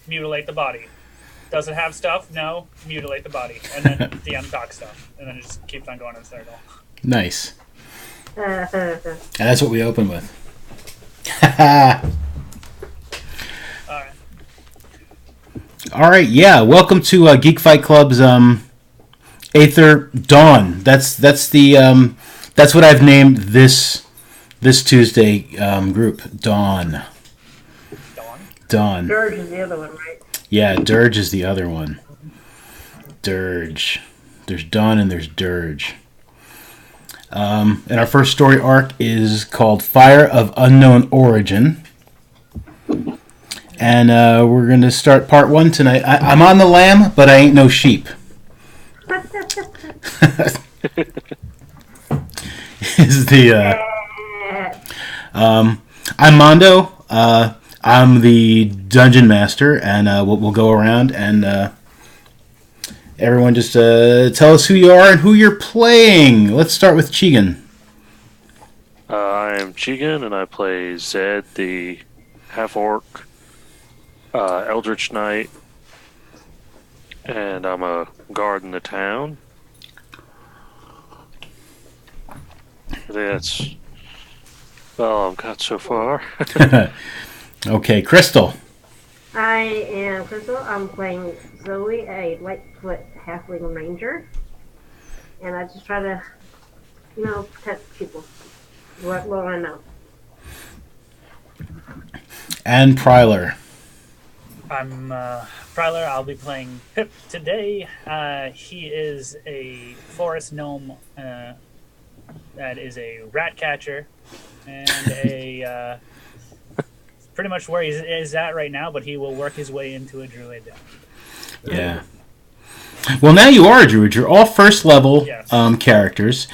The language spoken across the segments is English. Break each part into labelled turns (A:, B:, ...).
A: mutilate the body. Does it have stuff? No, mutilate the body. And then DM talk stuff. And then it just keeps on going in a circle.
B: Nice. And that's what we open with.
A: Alright.
B: Alright, yeah. Welcome to Geek Fight Club's Aether Dawn. That's what I've named this Tuesday group. Dawn. Dawn.
C: Dirge is the other one, right?
B: Yeah, Dirge is the other one. Dirge. There's Dawn and there's Dirge. And our first story arc is called Fire of Unknown Origin. And we're going to start part 1 tonight. I'm on the lamb, but I ain't no sheep. Is the I'm Mondo. I'm the dungeon master, and we'll go around and everyone just tell us who you are and who you're playing. Let's start with Chegan.
D: I am Chegan, and I play Zed, the half-orc Eldritch Knight, and I'm a guard in the town. That's all I've got so far.
B: Okay, Crystal.
C: I am Crystal. I'm playing Zoe, a Lightfoot halfling ranger. And I just try to, protect people. What I know.
B: And Pryler.
A: I'm Pryler. I'll be playing Pip today. He is a forest gnome that is a rat catcher and a pretty much where he is at right now, but he will work his way into a druid.
B: Yeah. Well, now you are a druid. You're all first level characters.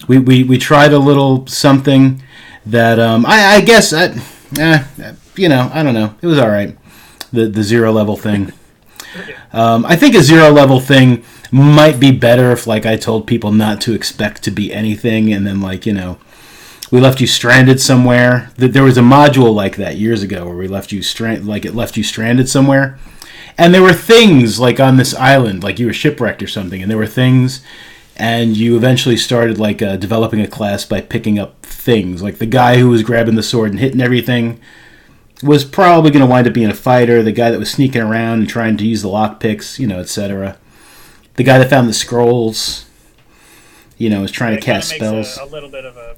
B: We tried a little something that I guess I don't know. It was all right. The 0 level thing. I think a 0 level thing might be better if I told people not to expect to be anything, and then we left you stranded somewhere. There was a module like that years ago where we left you it left you stranded somewhere, and there were things on this island, you were shipwrecked or something, and there were things, and you eventually started developing a class by picking up things. The guy who was grabbing the sword and hitting everything was probably going to wind up being a fighter. The guy that was sneaking around and trying to use the lockpicks, etc. The guy that found the scrolls, was trying to cast spells.
A: A little bit of a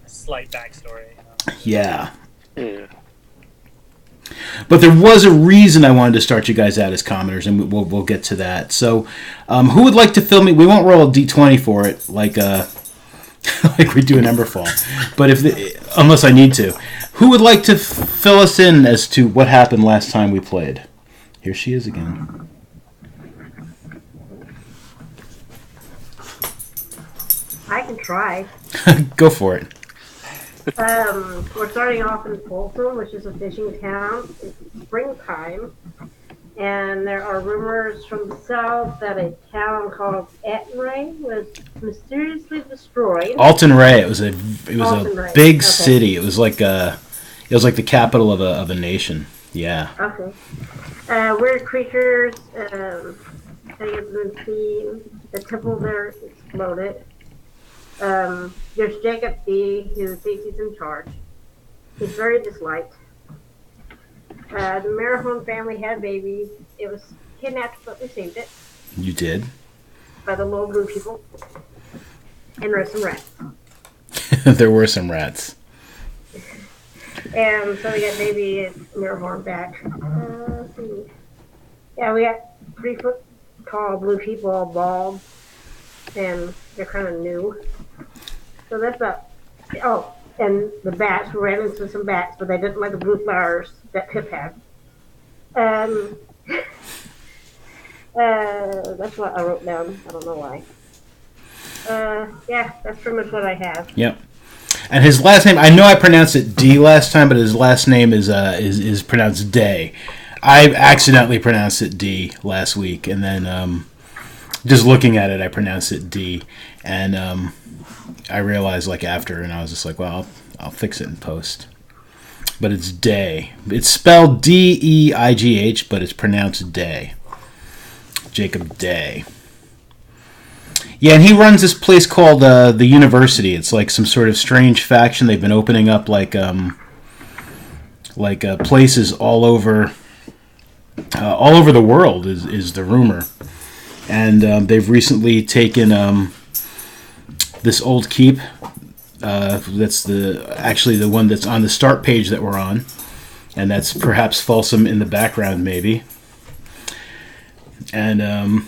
A: slight backstory.
B: Yeah.
D: Yeah.
B: But there was a reason I wanted to start you guys out as commoners, and we'll get to that. So, who would like to fill me? We won't roll a d20 for it, like we do in Emberfall. But unless I need to, who would like to fill us in as to what happened last time we played? Here she is again.
C: I can try.
B: Go for it.
C: We're starting off in Folsom, which is a fishing town. It's springtime, and there are rumors from the south that a town called Attenray was mysteriously destroyed.
B: Alton Ray. It was a big
C: Okay.
B: city. It was like the capital of a nation. Yeah.
C: Okay. Weird creatures. I think it's been seen. The temple there exploded. There's Jacob B., who thinks he's in charge. He's very disliked. The Marahone family had babies. It was kidnapped, but we saved it
B: You did?
C: by the little blue people. And there's some rats.
B: There were some rats.
C: And so we got baby Marahone back. Let's see. Yeah, we got 3 foot tall blue people, all bald. And they're kind of new. So that's and the bats, we ran into some bats, but they didn't like the blue flowers that Pip had. That's what I wrote down. I don't know why. Yeah, that's pretty much what I have.
B: Yep. And his last name, I know I pronounced it D last time, but his last name is pronounced Day. I accidentally pronounced it D last week, and then just looking at it, I pronounced it D, and I realized after, and I was just like, well, I'll fix it in post. but it's Day. It's spelled Deigh, but it's pronounced Day. Jacob Day. Yeah, and he runs this place called the University. It's like some sort of strange faction. They've been opening up places all over the world. Is the rumor, and they've recently taken this old keep. That's the one that's on the start page that we're on, and that's perhaps Folsom in the background, maybe, and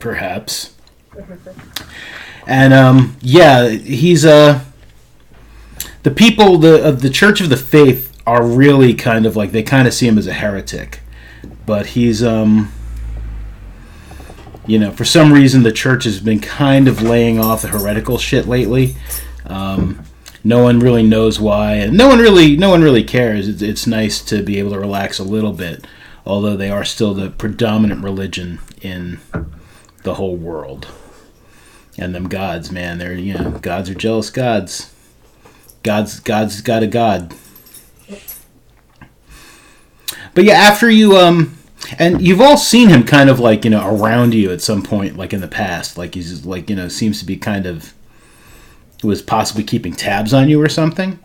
B: perhaps. And yeah, he's the people of the Church of the Faith are really kind of like, they kind of see him as a heretic, but he's for some reason the church has been kind of laying off the heretical shit lately. No one really knows why, and no one really cares. It's nice to be able to relax a little bit, although they are still the predominant religion in the whole world. And them gods, man, they're, gods are jealous gods. God's got a god. But yeah, after you, and you've all seen him kind of like, around you at some point, like in the past. Like he's like, seems to be kind of, was possibly keeping tabs on you or something.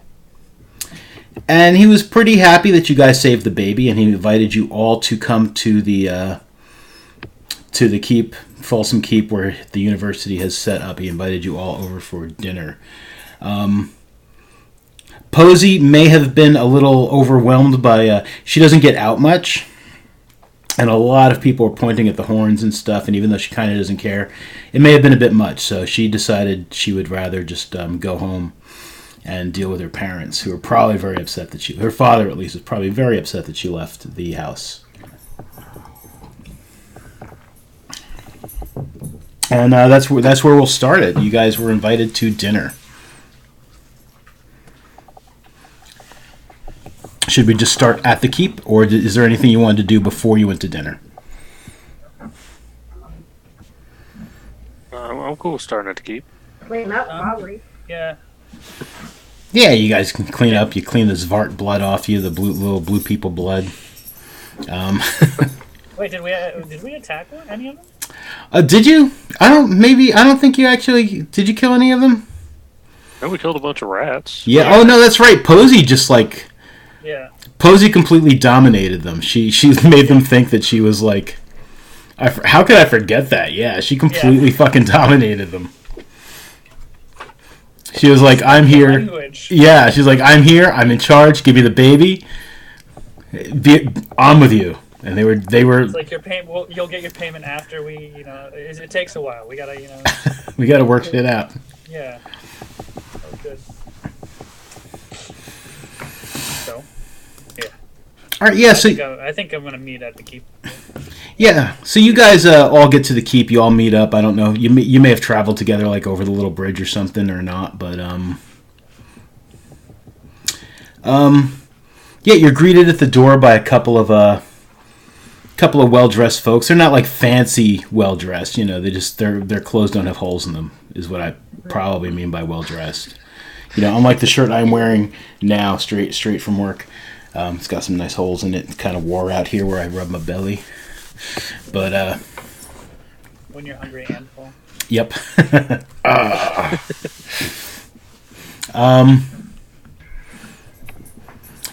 B: And he was pretty happy that you guys saved the baby, and he invited you all to come to the keep, Folsom Keep, where the university has set up. He invited you all over for dinner. Posey may have been a little overwhelmed by, she doesn't get out much, and a lot of people were pointing at the horns and stuff, and even though she kind of doesn't care, it may have been a bit much, so she decided she would rather just go home and deal with her parents, who were probably very upset that her father at least was probably very upset that she left the house. And that's where we'll start it. You guys were invited to dinner. Should we just start at the keep, or is there anything you wanted to do before you went to dinner?
D: I'm cool starting at the keep.
C: Clean up, probably.
A: Yeah.
B: Yeah, you guys can clean up. You clean the Zvart blood off you, the little blue people blood.
A: Wait, did we attack any of them?
B: Did you? I don't think you actually... Did you kill any of them?
D: No, we killed a bunch of rats.
B: Yeah, oh no, that's right. Posey just like...
A: Yeah.
B: Posey completely dominated them. She made them think that she was like... how could I forget that? Yeah, she completely fucking dominated them. She was like, I'm here.
A: Language.
B: Yeah, she's like, I'm here, I'm in charge, give me the baby. On with you. And they were.
A: It's like your payment. Well, you'll get your payment after we. It takes a while. We gotta.
B: We gotta work shit out.
A: Yeah. Oh, good. So. Yeah.
B: All right. Yeah. So
A: I think I'm gonna meet at the keep.
B: Yeah. So you guys all get to the keep. You all meet up. I don't know. You may have traveled together, like over the little bridge or something, or not. But yeah, you're greeted at the door by a couple of well-dressed folks. They're not like fancy well-dressed, their clothes don't have holes in them, is what I probably mean by well-dressed. Unlike the shirt I'm wearing now, straight from work. It's got some nice holes in it. It kind of wore out here where I rub my belly. But
A: when you're hungry and full.
B: Yep.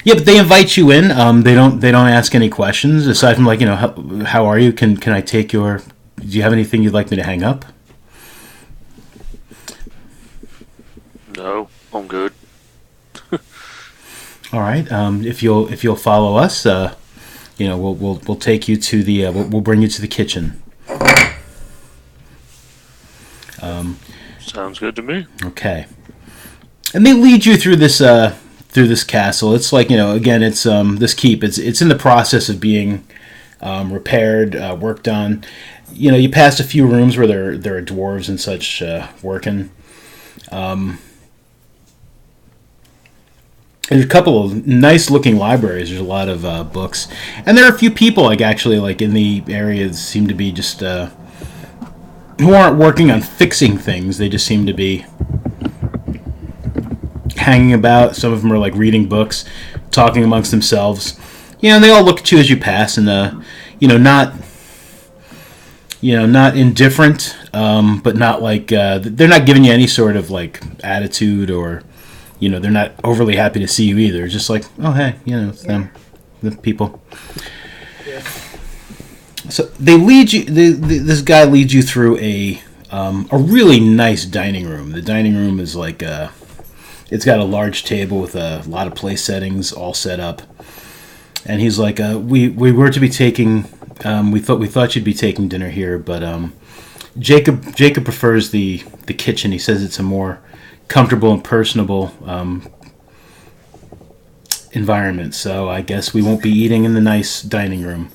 B: Yeah, but they invite you in. They don't ask any questions aside from like, how are you? Can I take your? Do you have anything you'd like me to hang up?
D: No, I'm good.
B: All right. If you'll follow us, we'll take you to the we'll bring you to the kitchen.
D: Sounds good to me.
B: Okay. And they lead you through this castle. It's like, again, it's this keep. It's in the process of being repaired, worked on. You passed a few rooms where there are dwarves and such working. There's a couple of nice looking libraries. There's a lot of books, and there are a few people like actually like in the area that seem to be just who aren't working on fixing things. They just seem to be hanging about. Some of them are like reading books, talking amongst themselves. They all look at you as you pass, and not indifferent, but not like they're not giving you any sort of like attitude, or they're not overly happy to see you either. It's just like, oh hey, it's them, the people.
A: Yeah.
B: So they lead you. This guy leads you through a really nice dining room. The dining room is like it's got a large table with a lot of place settings all set up. And he's like, we were to be taking. We thought you'd be taking dinner here, but Jacob prefers the kitchen. He says it's a more comfortable and personable environment. So I guess we won't be eating in the nice dining room.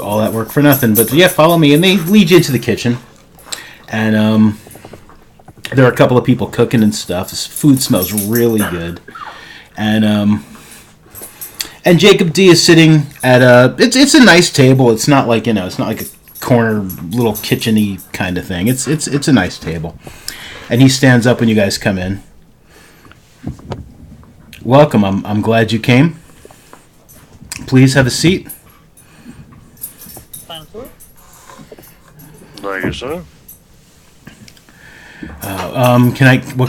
B: All that work for nothing. But yeah, follow me, and they lead you into the kitchen. And there are a couple of people cooking and stuff. This food smells really good, and Jacob D is sitting at it's a nice table. It's not like it's not like a corner little kitchen-y kind of thing. It's a nice table. And he stands up when you guys come in. Welcome. I'm glad you came. Please have a seat.
A: Thank you.
D: Thank you, sir.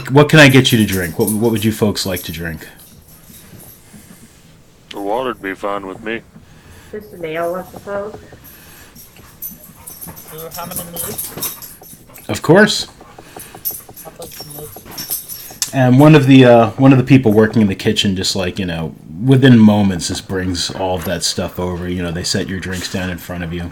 B: What can I get you to drink? What would you folks like to drink?
D: The water'd be fine with me.
C: Just an ale, I suppose.
A: Do you have any meat?
B: Of course.
A: I'll take some meat.
B: And one of the people working in the kitchen, just like within moments, just brings all of that stuff over. They set your drinks down in front of you.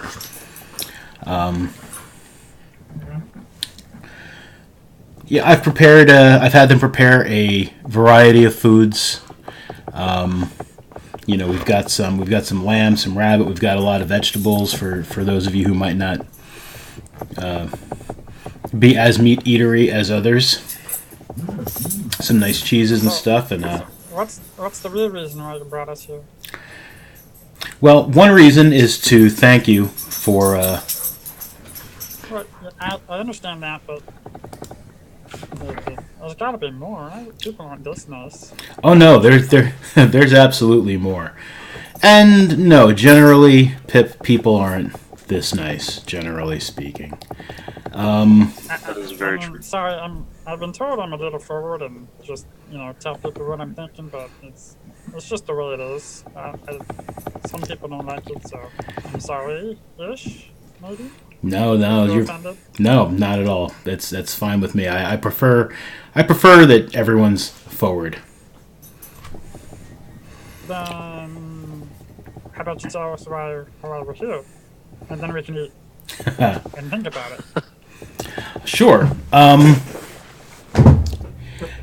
B: Yeah, I've had them prepare a variety of foods. We've got some lamb, some rabbit. We've got a lot of vegetables for those of you who might not be as meat eatery as others. Some nice cheeses and stuff. And
A: what's the real reason why you brought us here?
B: well, one reason is to thank you for.
A: Well, I understand that, but there's got to be more, right? People aren't this nice.
B: Oh no, there's absolutely more. And no, generally, people aren't this nice, generally speaking.
D: That is very true.
A: Sorry, I've been told I'm a little forward and just tell people what I'm thinking, but it's just the way it is. Some people don't like it, so I'm sorry-ish, maybe.
B: No,
A: You're offended?
B: no, not at all. That's fine with me. I prefer that everyone's forward.
A: Then how about you tell us why we're here, and then we can eat and think about it.
B: Sure.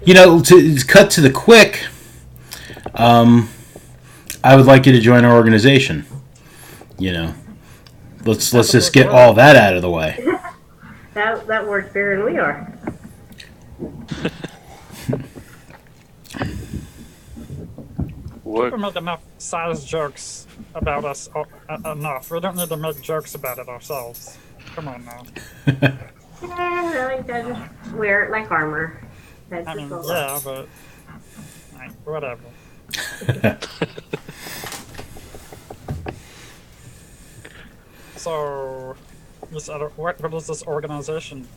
B: To cut to the quick, I would like you to join our organization. Let's just get all that out of the way.
C: That works better than we are.
D: What?
A: People make enough size jokes about us enough. We don't need to make jokes about it ourselves. Come on now.
C: Yeah, I just wear it like armor. That's
A: I
C: just
A: mean,
C: a lot.
A: yeah, but whatever. So, what is this organization?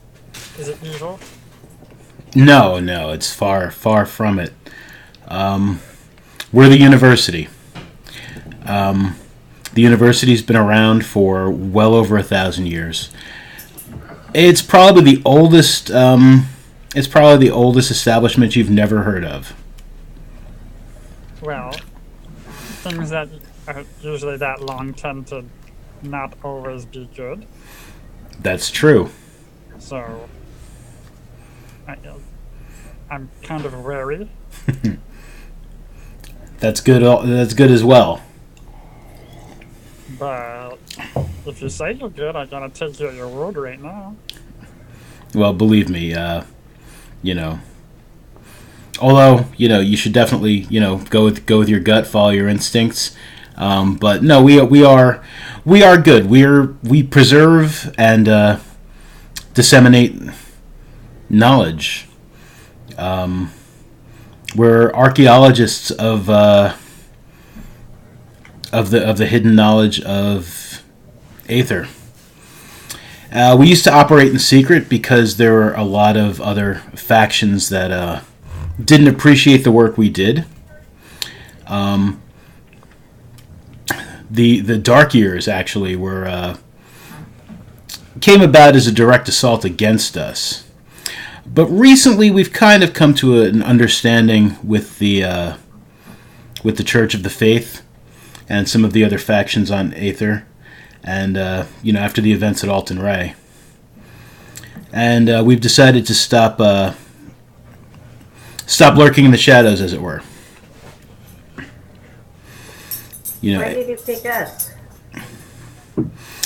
A: Is it evil?
B: No, it's far from it. We're the university. The university's been around for well over 1,000 years. It's probably the oldest. It's probably the oldest establishment you've never heard of.
A: Well, things that are usually that long tend to not always be good.
B: That's true.
A: So, I'm kind of wary.
B: That's good. That's good as well.
A: But if you say you're good, I gotta take you at your word right now.
B: Well, believe me, Although you should definitely go with your gut, follow your instincts. But no, we are good. We preserve and disseminate knowledge. we're archaeologists of the hidden knowledge of Aether. We used to operate in secret because there were a lot of other factions that didn't appreciate the work we did. The Dark Years actually were came about as a direct assault against us. But recently, we've kind of come to an understanding with the Church of the Faith and some of the other factions on Aether, and after the events at Alton Ray, and we've decided to stop lurking in the shadows, as it were.
C: Why did you pick us?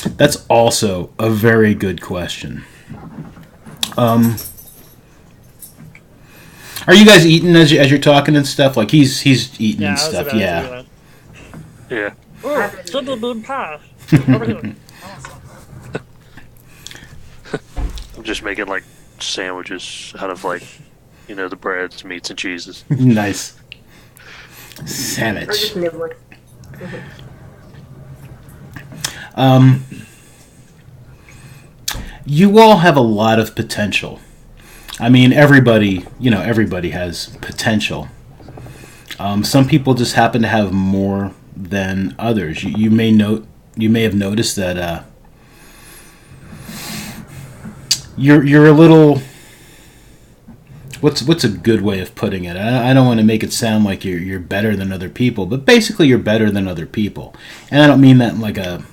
B: That's also a very good question. Are you guys eating as you're talking and stuff? Like he's eating and stuff. Yeah.
D: Yeah.
A: Oh, sugar bean pie. Over here.
D: I'm just making like sandwiches out of like, the breads, meats, and cheeses.
B: Nice.
C: Or
B: Sandwich.
C: just nibbling.
B: You all have a lot of potential. I mean, everybody has potential. Some people just happen to have more than others. You may have noticed that you're a little. What's a good way of putting it? I don't want to make it sound like you're better than other people, but basically you're better than other people, and I don't mean that in like a,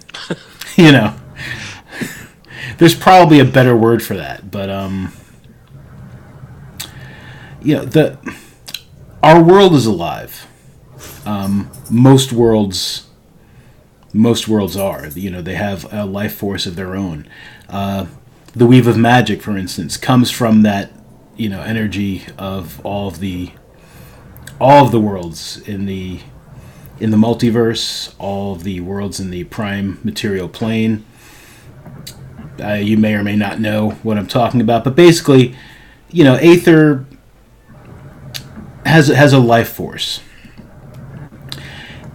B: There's probably a better word for that, but our world is alive. Most worlds are. They have a life force of their own. The weave of magic, for instance, comes from that energy of all of the worlds in the multiverse, all of the worlds in the prime material plane. You may or may not know what I'm talking about, but basically, Aether has a life force,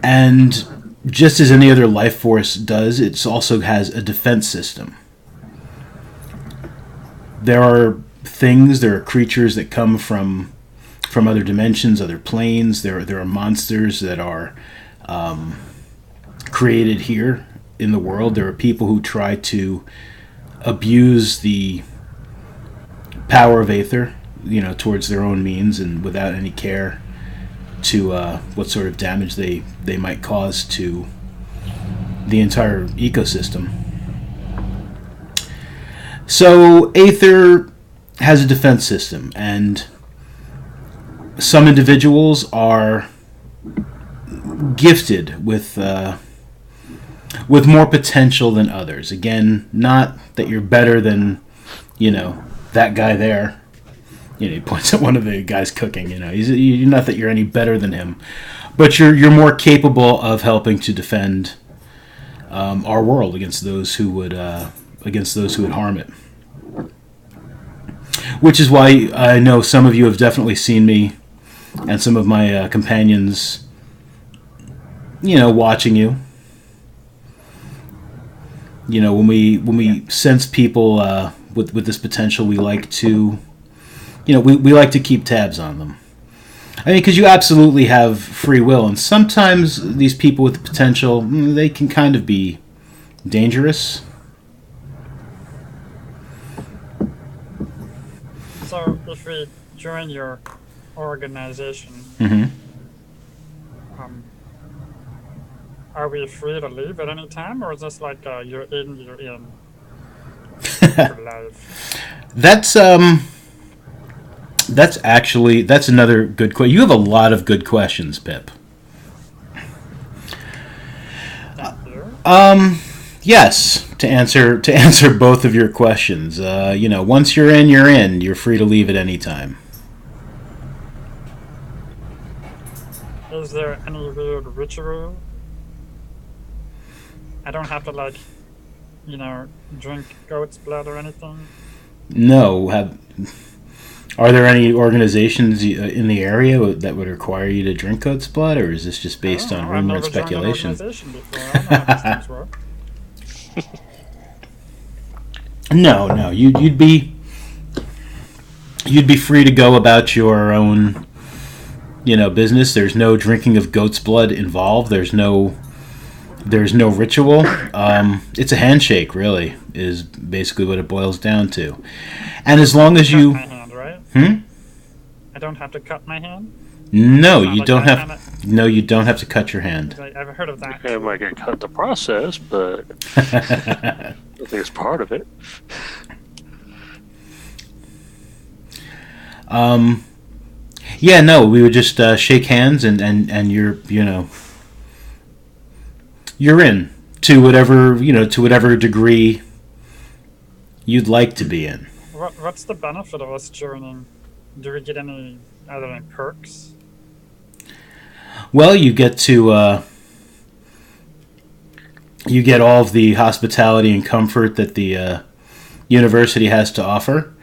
B: and just as any other life force does, it also has a defense system. There are creatures that come from other dimensions, other planes. There are monsters that are created here in the world. There are people who try to abuse the power of Aether, towards their own means and without any care to what sort of damage they might cause to the entire ecosystem. So Aether has a defense system, and some individuals are gifted with more potential than others. Again, not that you're better than, that guy there. He points at one of the guys cooking. You're not that you're any better than him, but you're more capable of helping to defend our world against those who would harm it. Which is why I know some of you have definitely seen me, and some of my companions, watching you. When we sense people with this potential, we like to, we like to keep tabs on them. I mean, because you absolutely have free will, and sometimes these people with potential, they can kind of be dangerous.
A: So, if we join your organization, are we free to leave at any time, or is this like you're in for life?
B: That's another good question. You have a lot of good questions, Pip.
A: Thank you.
B: Yes, to answer both of your questions. Once you're in, you're in. You're free to leave at any time.
A: Is there any weird ritual? I don't have to drink goat's blood or anything.
B: No, Are there any organizations in the area that would require you to drink goat's blood, or is this just based on rumor and speculation?
A: I've never joined an organization before. I don't know how these things work.
B: No, you'd be free to go about your own, business. There's no drinking of goat's blood involved. There's no ritual. It's a handshake, really, is basically what it boils down to. And as long as you,
A: my hand, right? I don't have to cut my hand.
B: No, you don't have. No, you don't have to cut your hand.
A: I've heard of that.
D: It might get cut in the process, but I think it's part of it.
B: Yeah, no, we would just shake hands and you're you're in to whatever degree you'd like to be in.
A: What's the benefit of us joining? Do we get any other perks?
B: Well, you get to you get all of the hospitality and comfort that the university has to offer,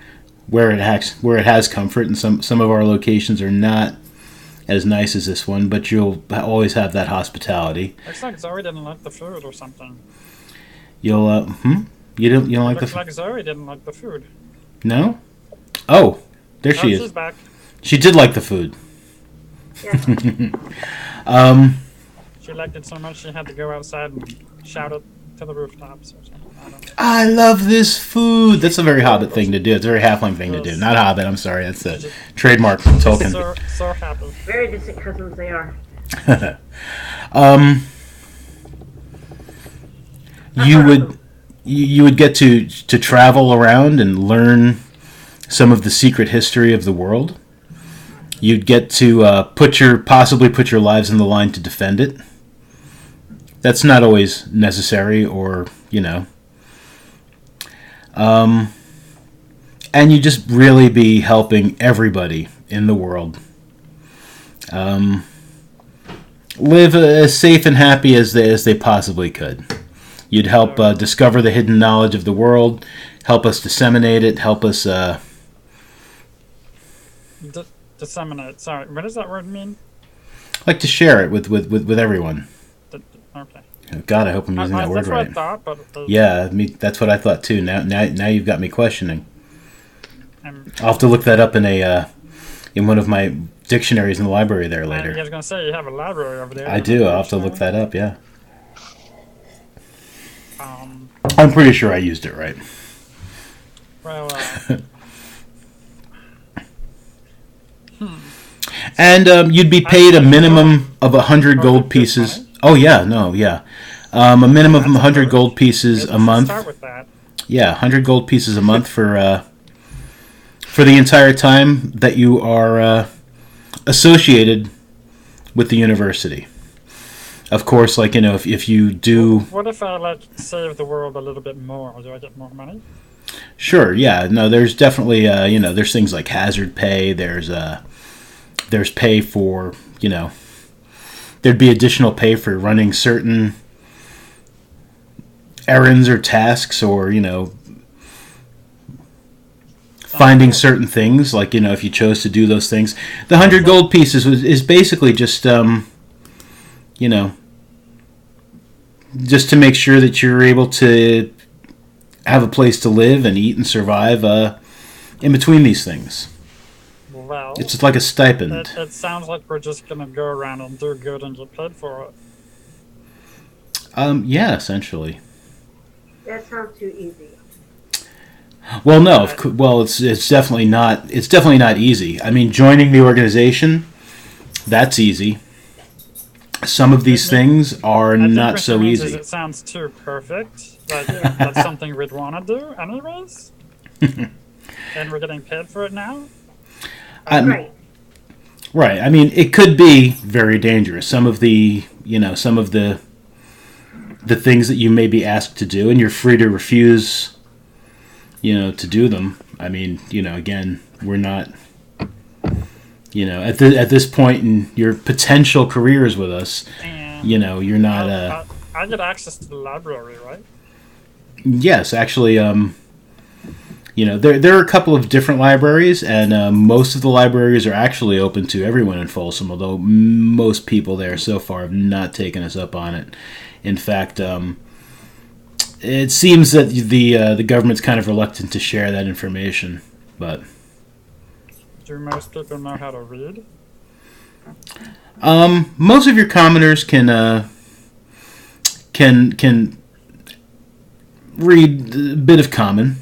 B: where it has comfort, and some of our locations are not as nice as this one, but you'll always have that hospitality.
A: Looks like Zoe didn't like the food or something.
B: You'll you don't like the
A: looks like Zoe didn't like the food.
B: No? Oh, there she is.
A: She's back.
B: She did like the food.
C: Yeah.
A: She liked it so much she had to go outside and shout it to the rooftops or something. I don't know.
B: I love this food. That's a very Hobbit thing to do. It's a very Halfling thing to do. Not Hobbit, I'm sorry. That's a trademark from Tolkien.
A: So happy.
C: Very distant cousins they are.
B: You would get to travel around and learn some of the secret history of the world. You'd get to possibly put your lives on the line to defend it. That's not always necessary, or and you just really be helping everybody in the world live as safe and happy as they possibly could. You'd help discover the hidden knowledge of the world, help us disseminate it, help us
A: disseminate. Sorry, what does that word mean?
B: like to share it with everyone.
A: Okay.
B: God, I hope I'm using that word right.
A: That's what I thought, but
B: yeah, that's what I thought too. Now you've got me questioning. I'll have to look that up in one of my dictionaries in the library there later.
A: I was going to say, you have a library over there.
B: I do. I'll have to look that up, yeah. I'm pretty sure I used it right.
A: Well,
B: And you'd be paid a minimum of 100 gold pieces. Oh, yeah, no, yeah. A minimum of 100 gold pieces a month.
A: Start with that.
B: Yeah, 100 gold pieces a month for the entire time that you are associated with the university. Of course, if you do...
A: What if I, save the world a little bit more? Do I get more money?
B: Sure, yeah. No, there's definitely, there's things like hazard pay. There's pay for, there'd be additional pay for running certain errands or tasks, or, finding certain things, if you chose to do those things. The 100 gold pieces is basically just, just to make sure that you're able to have a place to live and eat and survive in between these things.
A: Well,
B: it's just like a stipend.
A: It sounds like we're just going to go around and do good and get paid for it.
B: Yeah, essentially.
C: That sounds too easy.
B: Well, no. Well, it's definitely not. It's definitely not easy. I mean, joining the organization, that's easy. Some of these things are not so easy.
A: It sounds too perfect. That's something we'd want to do, anyways. And we're getting paid for it now.
C: Right.
B: Right. I mean, it could be very dangerous. Some of the things that you may be asked to do, and you're free to refuse, to do them. I mean, again, we're not, at this point in your potential careers with us,
A: and
B: you're not.
A: I get access to the library, right?
B: Yes, actually, there are a couple of different libraries, and most of the libraries are actually open to everyone in Folsom, although most people there so far have not taken us up on it. In fact, it seems that the government's kind of reluctant to share that information, but
A: Do most people know how to read?
B: most of your commoners can read a bit of common,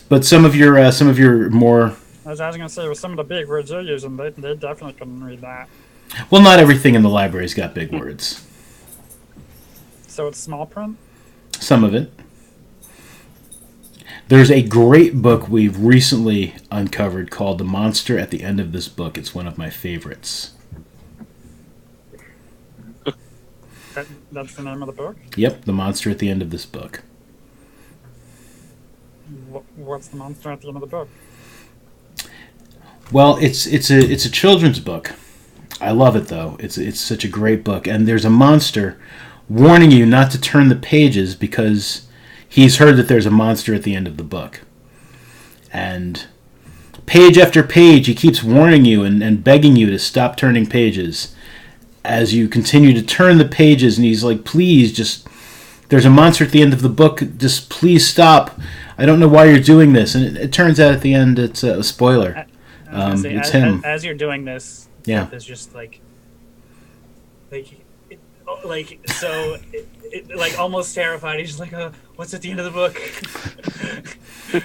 B: but some of your more
A: As I was going to say, with some of the big words you're using, they definitely couldn't read that.
B: well, not everything in the library's got big words.
A: So it's small print?
B: Some of it. There's a great book we've recently uncovered called The Monster at the End of This Book. It's one of my favorites.
A: That's the name of the book?
B: Yep, The Monster at the End of This Book.
A: What's the monster at the end of the book?
B: Well, it's a children's book. I love it though. It's such a great book, and there's a monster warning you not to turn the pages because he's heard that there's a monster at the end of the book. And page after page, he keeps warning you and begging you to stop turning pages. As you continue to turn the pages, and he's like, please, just, there's a monster at the end of the book, just please stop. I don't know why you're doing this. And it turns out at the end, it's a spoiler. It's him.
A: As you're doing this,
B: Yeah.
A: it's just like almost terrified. He's just like, what's at the end of the book?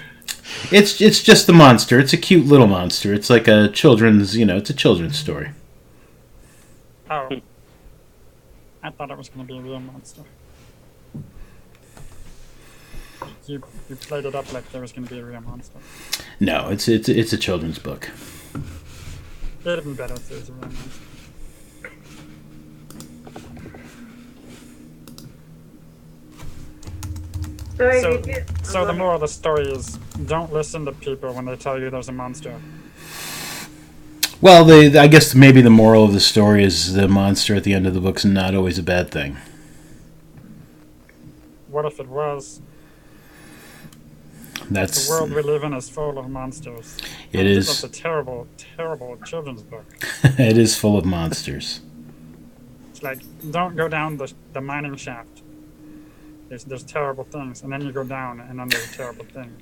B: It's just the monster. It's a cute little monster. It's like a children's, it's a children's story.
A: Oh. I thought it was going to be a real monster. You played it up like there was going to be a real monster.
B: No, it's a children's book.
A: It'd have been better if it was a real monster. So the moral of the story is, don't listen to people when they tell you there's a monster.
B: Well, I guess maybe the moral of the story is the monster at the end of the book's not always a bad thing.
A: What if it was?
B: That's
A: The world we live in is full of monsters.
B: It is.
A: That's a terrible, terrible children's book.
B: It is full of monsters.
A: It's like, don't go down the mining shaft. There's terrible things, and then you go down, and then there's a terrible thing.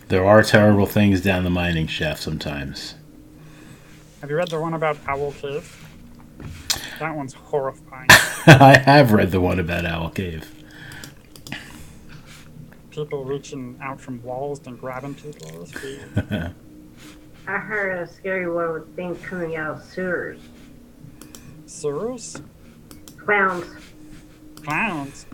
B: There are terrible things down the mining shaft sometimes.
A: Have you read the one about Owl Cave? That one's horrifying.
B: I have read the one about Owl Cave.
A: People reaching out from walls and grabbing people. It was weird.
C: I heard a scary one with things coming out of sewers.
A: Sewers?
C: Clowns.
A: Clowns?